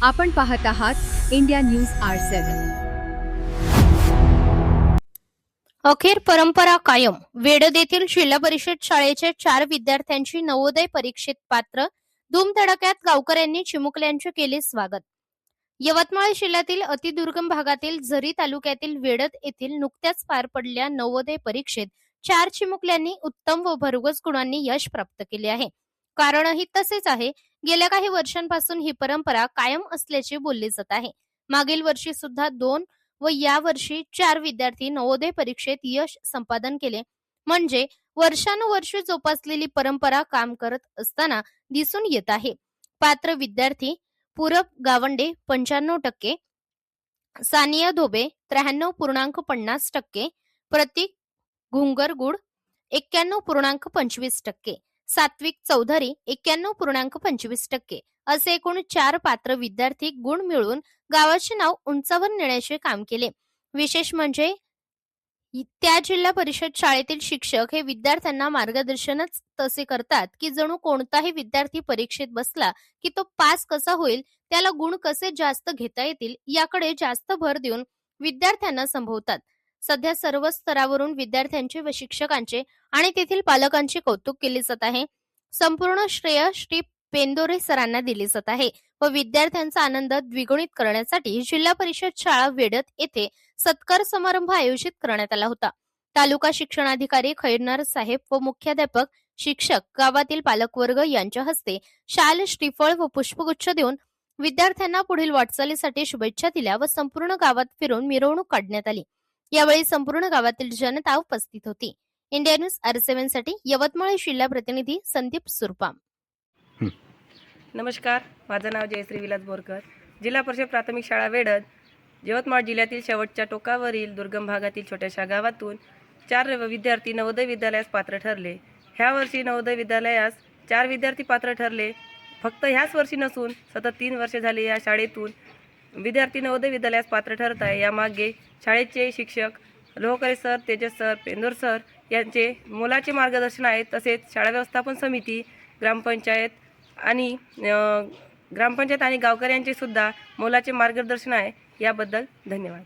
आपण पाहत आहात इंडिया न्यूज R7। अखेर परंपरा कायम। वेडद येथील जिल्हा परिषद शाळेच्या 4 विद्यार्थ्यांची नवोदय परीक्षेत पात्र। धूमधडाक्यात गावकऱ्यांनी चिमुकल्यांचे केले स्वागत। यवतमाळ जिल्ह्यातील अतिदुर्गम भागातील झरी तालुक्यातील वेडद येथील नुकत्याच पार पडलेल्या नवोदय परीक्षेत 4 चिमुकल्यांनी उत्तम व भरघोस गुणांनी यश प्राप्त केले आहे। कारणही तसेच आहे। गेल्या काही वर्षांपासून ही परंपरा कायम असल्याचे बोलले जात आहे। मागील वर्षी सुद्धा 2 व या वर्षी 4 विद्यार्थी नवोदय परीक्षेत यश संपादन केले। म्हणजे वर्षानुवर्षे जोपासलेली परंपरा काम करत असताना दिसून येत आहे। पात्र विद्यार्थी पूरब गावंडे 95%, सानिया धोबे 93.50%, प्रतीक घुंगरगुड 91.25%, सात्विक चौधरी 91.25% असे एकूण 4 पात्र विद्यार्थी गुण मिळवून गावाचे नाव उंचावर नेण्याचे काम केले। विशेष म्हणजे त्या जिल्हा परिषद शाळेतील शिक्षक हे विद्यार्थ्यांना मार्गदर्शनच तसे करतात की जणू कोणताही विद्यार्थी परीक्षेत बसला की तो पास कसा होईल, त्याला गुण कसे जास्त घेता येतील याकडे जास्त भर देऊन विद्यार्थ्यांना संभवतात। सध्या सर्व स्तरावरून विद्यार्थ्यांचे व शिक्षकांचे आणि तेथील पालकांचे कौतुक केले जात आहे। संपूर्ण श्रेय श्री पेंदोरे सरांना दिले जात आहे व विद्यार्थ्यांचा आनंद द्विगुणित करण्यासाठी जिल्हा परिषद शाळा वेडद येथे सत्कार समारंभ आयोजित करण्यात आला होता। तालुका शिक्षणाधिकारी खैरनार साहेब व मुख्याध्यापक, शिक्षक, गावातील पालकवर्ग यांच्या हस्ते शाल, श्रीफळ व पुष्पगुच्छ देऊन विद्यार्थ्यांना पुढील वाटचालीसाठी शुभेच्छा दिल्या व संपूर्ण गावात फिरून मिरवणूक काढण्यात आली। यावेळी संपूर्ण गावातील जनता उपस्थित होती। इंडिया न्यूज R7 साठी यवतमाळ जिल्हा प्रतिनिधी संदीप सुरपाम। नमस्कार, माझं नाव जयश्री विलास बोरकर। जिल्हा परिषद प्राथमिक शाळा वेडद यवतमाळ जिल्ह्यातील शेवटच्या टोकावरील दुर्गम भागातील छोट्याशा गावातून 4 विद्यार्थी नवोदय विद्यालयास पात्र ठरले। ह्या वर्षी नवोदय विद्यालयास 4 विद्यार्थी पात्र ठरले। फक्त ह्याच वर्षी नसून सतत 3 वर्षे झाली या शाळेतून विद्यार्थी नवोदय विद्यालयास पात्र ठरत आहे। यामागे शाळेचे शिक्षक Lohkare sir, Tejas sir, Pendor sir यांचे मोलाचे मार्गदर्शन आहे। तसेच शाळा व्यवस्थापन समिती, ग्रामपंचायत आणि गावकऱ्यांचे सुद्धा मोलाचे मार्गदर्शन आहे। याबद्दल धन्यवाद।